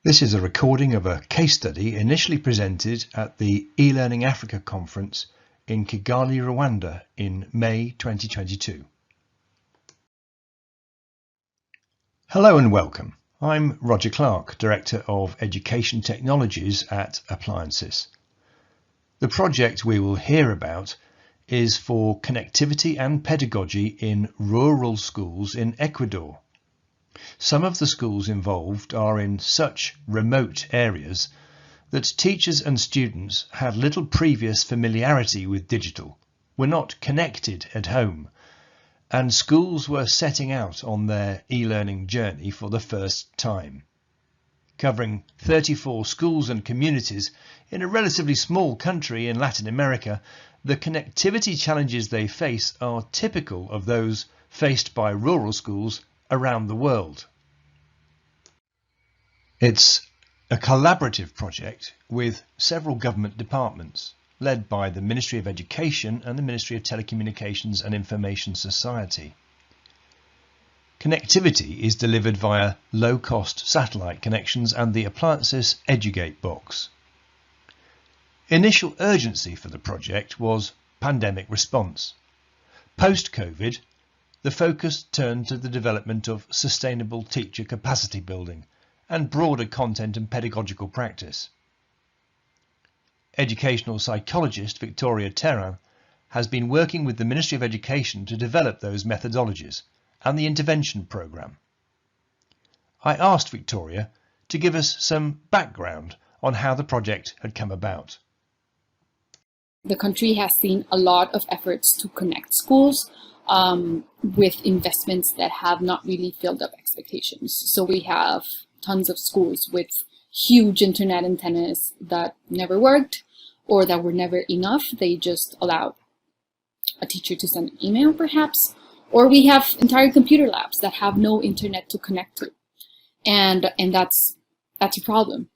This is a recording of a case study initially presented at the eLearning Africa conference in Kigali, Rwanda in May 2022. Hello and welcome. I'm Roger Clark, Director of Education Technologies at Appliances. The project we will hear about is for connectivity and pedagogy in rural schools in Ecuador. Some of the schools involved are in such remote areas that teachers and students had little previous familiarity with digital, were not connected at home, and schools were setting out on their e-learning journey for the first time. Covering 34 schools and communities in a relatively small country in Latin America, the connectivity challenges they face are typical of those faced by rural schools around the world. It's a collaborative project with several government departments, led by the Ministry of Education and the Ministry of Telecommunications and Information Society. Connectivity is delivered via low-cost satellite connections and the Appliances EDUGATEBOX. Initial urgency for the project was pandemic response. Post-COVID, the focus turned to the development of sustainable teacher capacity building and broader content and pedagogical practice. Educational psychologist Victoria Terran has been working with the Ministry of Education to develop those methodologies and the intervention programme. I asked Victoria to give us some background on how the project had come about. The country has seen a lot of efforts to connect schools with investments that have not really filled up expectations. So we have tons of schools with huge internet antennas that never worked or that were never enough. They just allowed a teacher to send an email perhaps, or we have entire computer labs that have no internet to connect to. And that's a problem.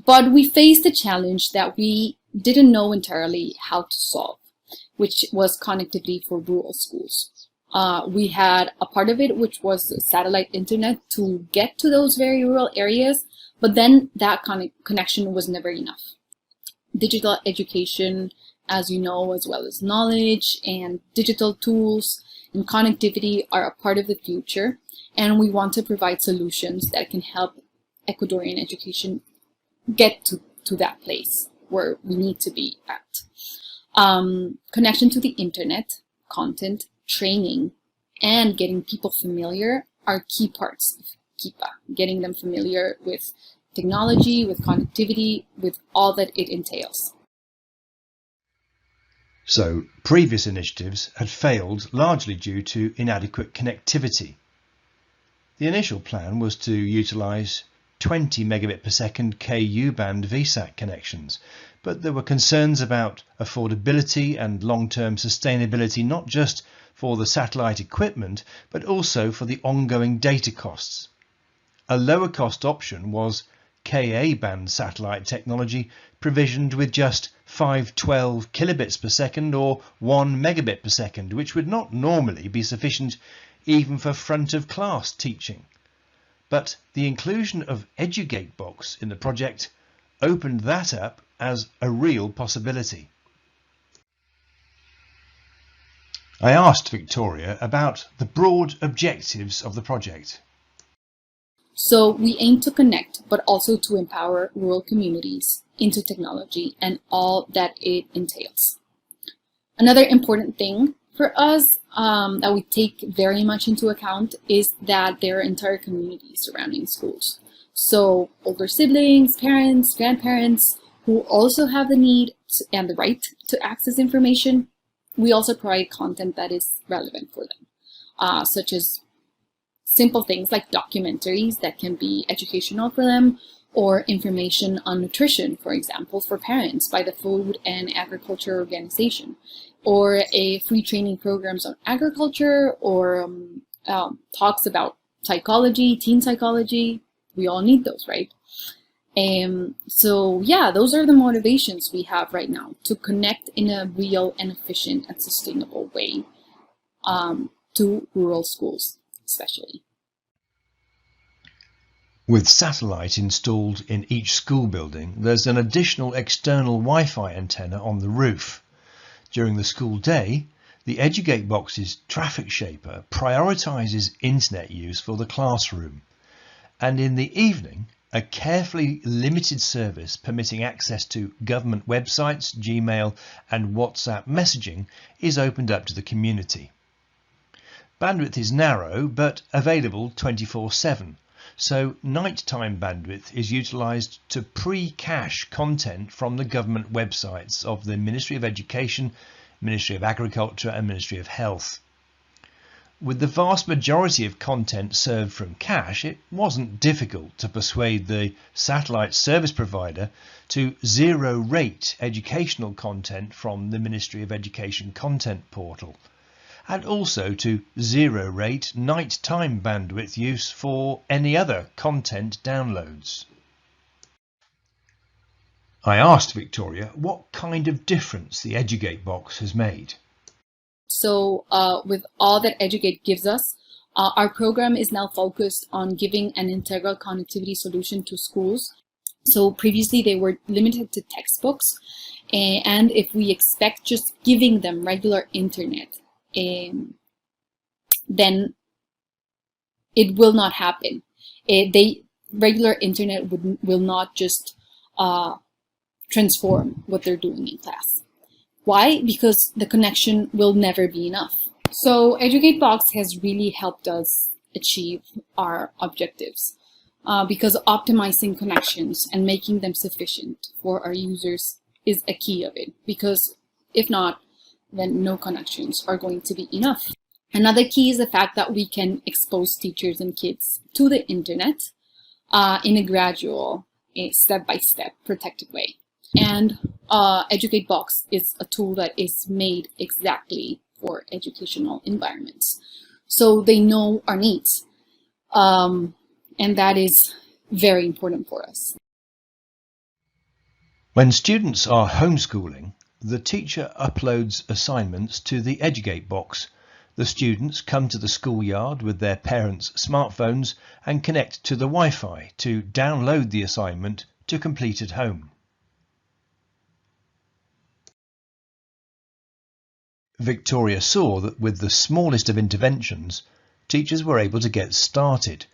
But we faced a challenge that we didn't know entirely how to solve, which was connectivity for rural schools. We had a part of it, which was satellite internet to get to those very rural areas, but then that connection was never enough. Digital education, as you know, as well as knowledge and digital tools and connectivity are a part of the future, and we want to provide solutions that can help Ecuadorian education get to that place where we need to be at. Connection to the internet, content, training, and getting people familiar are key parts of KIPA. Getting them familiar with technology, with connectivity, with all that it entails. So, previous initiatives had failed largely due to inadequate connectivity. The initial plan was to utilise 20 megabit per second Ku-band VSAT connections, but there were concerns about affordability and long-term sustainability, not just for the satellite equipment, but also for the ongoing data costs. A lower cost option was Ka-band satellite technology provisioned with just 512 kilobits per second or 1 megabit per second, which would not normally be sufficient even for front of class teaching. But the inclusion of EDUGATEBOX in the project opened that up as a real possibility. I asked Victoria about the broad objectives of the project. So we aim to connect, but also to empower rural communities into technology and all that it entails. Another important thing for us that we take very much into account is that there are entire communities surrounding schools. So older siblings, parents, grandparents who also have the need and the right to access information. We also provide content that is relevant for them, such as simple things like documentaries that can be educational for them, or information on nutrition, for example, for parents by the Food and Agriculture Organization, or a free training programs on agriculture, or talks about psychology, teen psychology. We all need those, right? So yeah, those are the motivations we have right now to connect in a real and efficient and sustainable way to rural schools, especially. With satellite installed in each school building, there's an additional external Wi-Fi antenna on the roof. During the school day, the EDUGATEBOX's traffic shaper prioritises internet use for the classroom, and in the evening, a carefully limited service permitting access to government websites, Gmail and WhatsApp messaging is opened up to the community. Bandwidth is narrow but available 24/7. So nighttime bandwidth is utilised to pre-cache content from the government websites of the Ministry of Education, Ministry of Agriculture and Ministry of Health. With the vast majority of content served from cache, it wasn't difficult to persuade the satellite service provider to zero-rate educational content from the Ministry of Education content portal, and also to zero-rate nighttime bandwidth use for any other content downloads. I asked Victoria what kind of difference the EDUGATEBOX has made. So with all that EDUGATE gives us, our program is now focused on giving an integral connectivity solution to schools. So previously they were limited to textbooks, and if we expect just giving them regular internet, then it will not happen. Regular internet will not just transform what they're doing in class. Why? Because the connection will never be enough. So EDUGATEBOX has really helped us achieve our objectives because optimizing connections and making them sufficient for our users is a key of it, because if not, then no connections are going to be enough. Another key is the fact that we can expose teachers and kids to the internet in a gradual, step-by-step protected way. And EDUGATEBOX is a tool that is made exactly for educational environments. So they know our needs, and that is very important for us. When students are homeschooling, the teacher uploads assignments to the EDUGATEBOX. The students come to the schoolyard with their parents' smartphones and connect to the Wi-Fi to download the assignment to complete at home. Victoria saw that with the smallest of interventions, teachers were able to get started,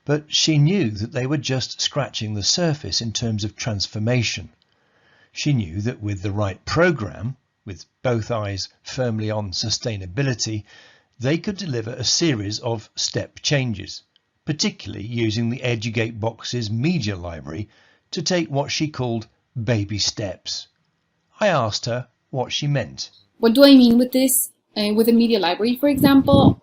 but she knew that they were just scratching the surface in terms of transformation. She knew that with the right program, with both eyes firmly on sustainability, they could deliver a series of step changes, particularly using the EDUGATEBOX's media library to take what she called baby steps. I asked her what she meant. What do I mean with this? With a media library, for example,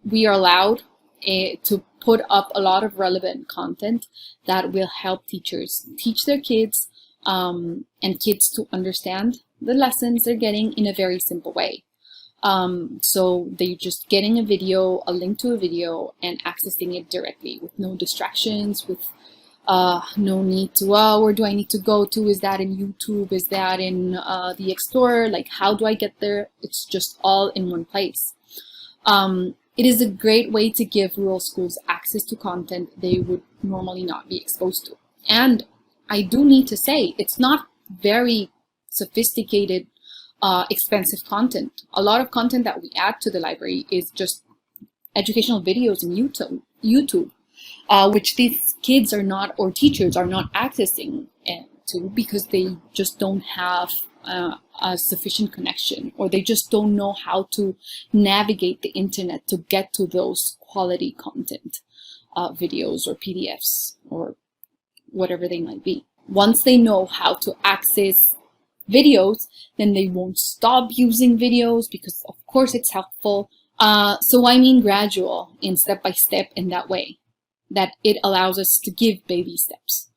we are allowed to put up a lot of relevant content that will help teachers teach their kids and kids to understand the lessons they're getting in a very simple way. So they're just getting a video, a link to a video, and accessing it directly with no distractions, with no need to, where do I need to go to? Is that in YouTube? Is that in the Explorer? Like, how do I get there? It's just all in one place. It is a great way to give rural schools access to content they would normally not be exposed to. And I do need to say, it's not very sophisticated, expensive content. A lot of content that we add to the library is just educational videos on YouTube, which these kids are not, or teachers are not accessing to because they just don't have a sufficient connection, or they just don't know how to navigate the internet to get to those quality content, videos or PDFs or whatever they might be. Once they know how to access videos, then they won't stop using videos because of course it's helpful. So I mean gradual and step by step in that way, that it allows us to give baby steps.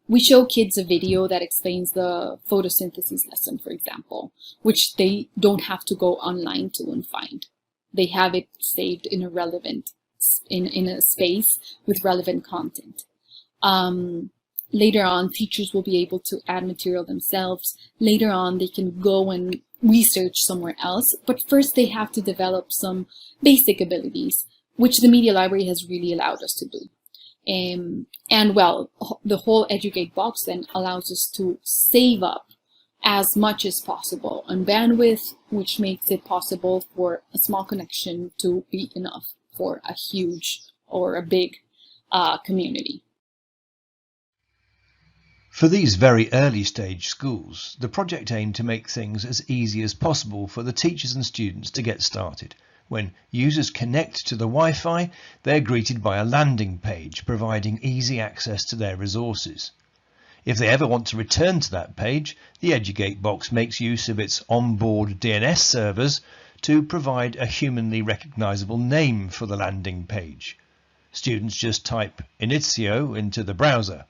We show kids a video that explains the photosynthesis lesson, for example, which they don't have to go online to and find. They have it saved in a relevant, in a space with relevant content. Later on, teachers will be able to add material themselves. Later on, they can go and research somewhere else. But first, they have to develop some basic abilities, which the media library has really allowed us to do. And well, the whole EDUGATEBOX then allows us to save up as much as possible on bandwidth, which makes it possible for a small connection to be enough for a huge or a big community. For these very early stage schools, the project aimed to make things as easy as possible for the teachers and students to get started. When users connect to the Wi-Fi, they're greeted by a landing page providing easy access to their resources. If they ever want to return to that page, the EDUGATEBOX makes use of its onboard DNS servers to provide a humanly recognizable name for the landing page. Students just type Inizio into the browser.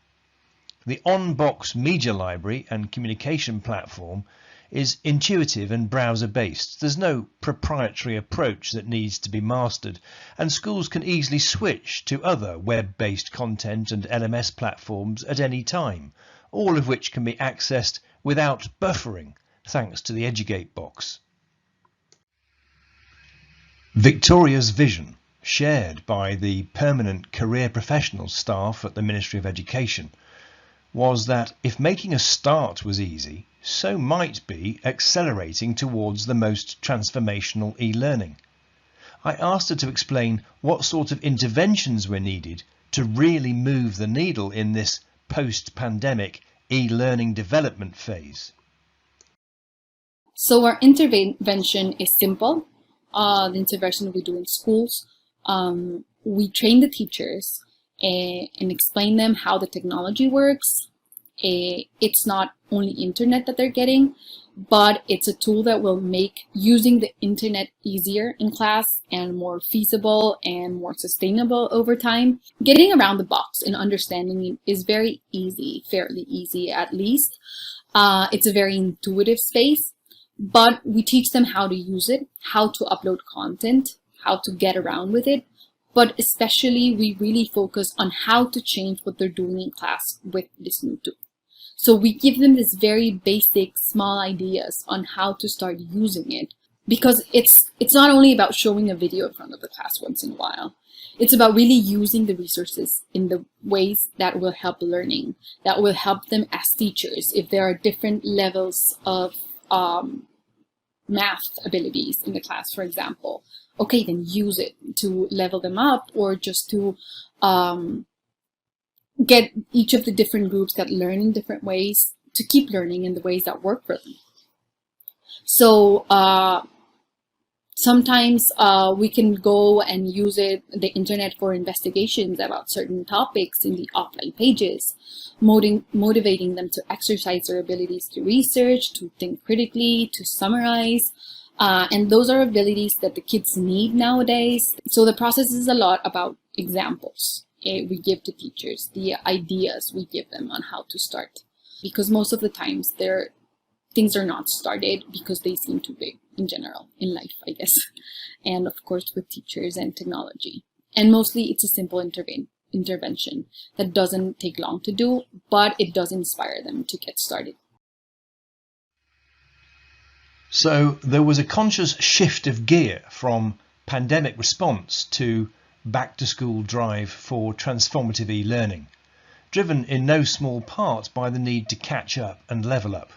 The on-box media library and communication platform is intuitive and browser-based. There's no proprietary approach that needs to be mastered, and schools can easily switch to other web-based content and LMS platforms at any time, all of which can be accessed without buffering, thanks to the EDUGATEBOX. Victoria's vision, shared by the permanent career professional staff at the Ministry of Education, was that if making a start was easy, so might be accelerating towards the most transformational e-learning. I asked her to explain what sort of interventions were needed to really move the needle in this post-pandemic e-learning development phase. So our intervention is simple. The intervention we do in schools, we train the teachers and explain them how the technology works. It's not only internet that they're getting, but it's a tool that will make using the internet easier in class and more feasible and more sustainable over time. Getting around the box and understanding it is very easy, fairly easy at least. It's a very intuitive space, but we teach them how to use it, how to upload content, how to get around with it. But especially, we really focus on how to change what they're doing in class with this new tool. So we give them this very basic, small ideas on how to start using it, because it's not only about showing a video in front of the class once in a while. It's about really using the resources in the ways that will help learning, that will help them as teachers. If there are different levels of math abilities in the class, for example, okay, then use it to level them up, or just to get each of the different groups that learn in different ways to keep learning in the ways that work for them. So sometimes we can go and use the internet for investigations about certain topics in the offline pages, motivating them to exercise their abilities to research, to think critically, to summarize. And those are abilities that the kids need nowadays. So the process is a lot about examples we give to teachers, the ideas we give them on how to start. Because most of the times things are not started because they seem too big in general, in life, I guess. And of course with teachers and technology. And mostly it's a simple intervention that doesn't take long to do, but it does inspire them to get started. So there was a conscious shift of gear from pandemic response to back-to-school drive for transformative e-learning, driven in no small part by the need to catch up and level up.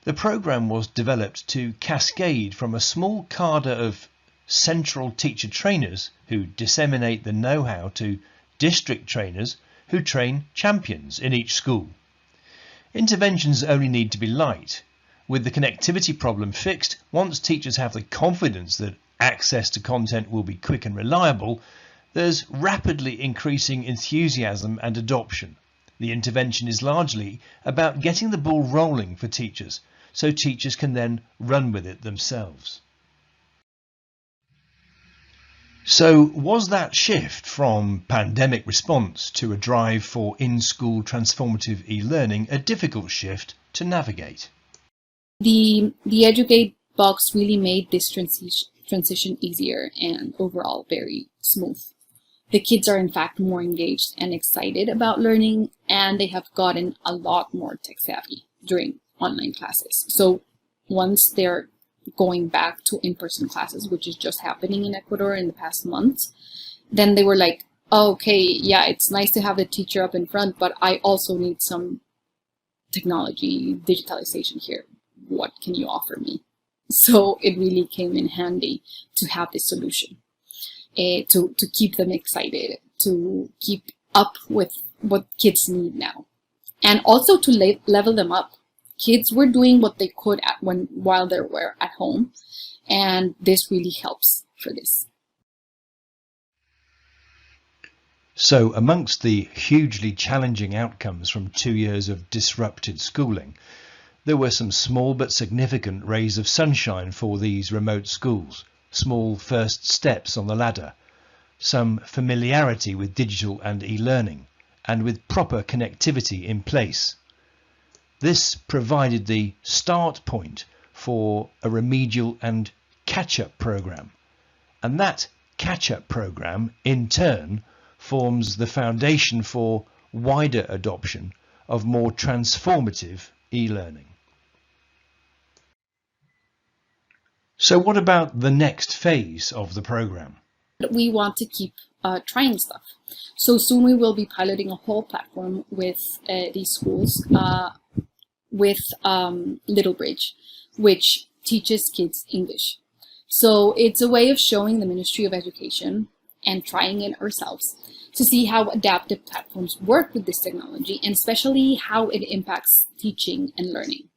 The programme was developed to cascade from a small cadre of central teacher trainers who disseminate the know-how to district trainers who train champions in each school. Interventions only need to be light. With the connectivity problem fixed, once teachers have the confidence that access to content will be quick and reliable, there's rapidly increasing enthusiasm and adoption. The intervention is largely about getting the ball rolling for teachers, so teachers can then run with it themselves. So was that shift from pandemic response to a drive for in-school transformative e-learning a difficult shift to navigate? The EDUGATEBOX really made this transition easier and overall very smooth. The kids are in fact more engaged and excited about learning, and they have gotten a lot more tech savvy during online classes. So once they're going back to in-person classes, which is just happening in Ecuador in the past months, then they were like, okay, yeah, it's nice to have the teacher up in front, but I also need some technology, digitalization here. What can you offer me? So it really came in handy to have this solution, to keep them excited, to keep up with what kids need now, and also to level them up. Kids were doing what they could while they were at home, and this really helps for this. So amongst the hugely challenging outcomes from 2 years of disrupted schooling, there were some small but significant rays of sunshine for these remote schools, small first steps on the ladder, some familiarity with digital and e-learning, and with proper connectivity in place. This provided the start point for a remedial and catch-up program, and that catch-up program in turn forms the foundation for wider adoption of more transformative e-learning. So what about the next phase of the program? We want to keep trying stuff. So soon we will be piloting a whole platform with these schools, with Little Bridge, which teaches kids English. So it's a way of showing the Ministry of Education and trying it ourselves to see how adaptive platforms work with this technology, and especially how it impacts teaching and learning.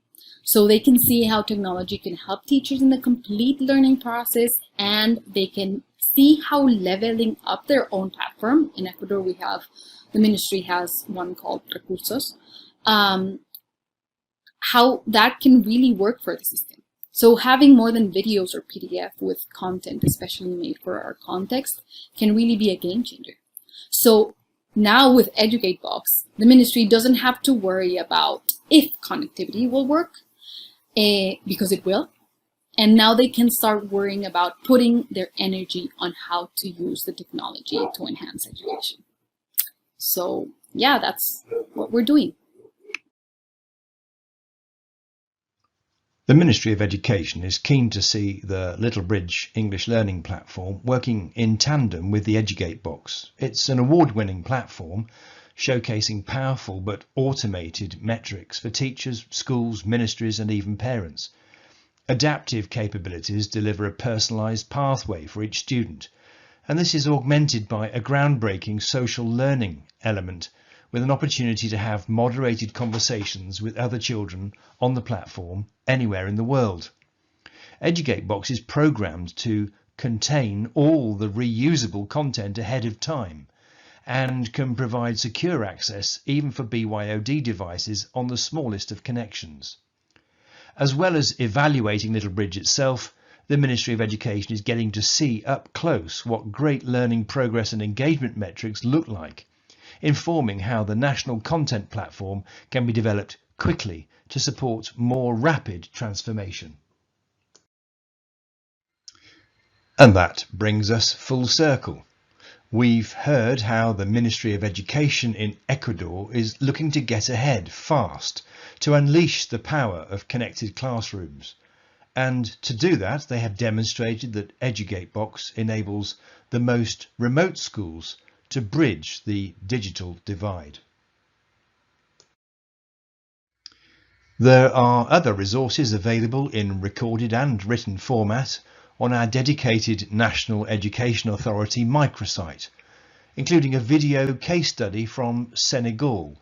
So they can see how technology can help teachers in the complete learning process, and they can see how leveling up their own platform. In Ecuador, the ministry has one called Recursos, how that can really work for the system. So having more than videos or PDF with content, especially made for our context, can really be a game changer. So now with EDUGATEBOX, the ministry doesn't have to worry about if connectivity will work, because it will. And now they can start worrying about putting their energy on how to use the technology to enhance education. So yeah, that's what we're doing. The Ministry of Education is keen to see the Little Bridge English Learning Platform working in tandem with the EDUGATEBOX. It's an award-winning platform showcasing powerful but automated metrics for teachers, schools, ministries and even parents. Adaptive capabilities deliver a personalised pathway for each student, and this is augmented by a groundbreaking social learning element with an opportunity to have moderated conversations with other children on the platform anywhere in the world. EDUGATEBOX is programmed to contain all the reusable content ahead of time and can provide secure access even for BYOD devices on the smallest of connections. As well as evaluating Little Bridge itself, the Ministry of Education is getting to see up close what great learning progress and engagement metrics look like, informing how the national content platform can be developed quickly to support more rapid transformation. And that brings us full circle. We've heard how the Ministry of Education in Ecuador is looking to get ahead fast to unleash the power of connected classrooms. And to do that, they have demonstrated that EDUGATEBOX enables the most remote schools to bridge the digital divide. There are other resources available in recorded and written format on our dedicated National Education Authority microsite, including a video case study from Senegal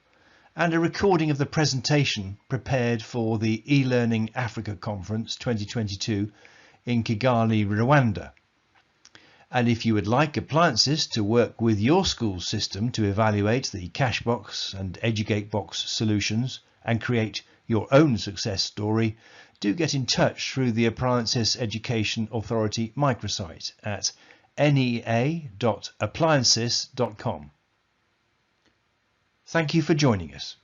and a recording of the presentation prepared for the eLearning Africa Conference 2022 in Kigali, Rwanda. And if you would like appliances to work with your school system to evaluate the Cashbox and EDUGATEBOX solutions and create your own success story, do get in touch through the Appliances Education Authority microsite at nea.appliances.com. Thank you for joining us.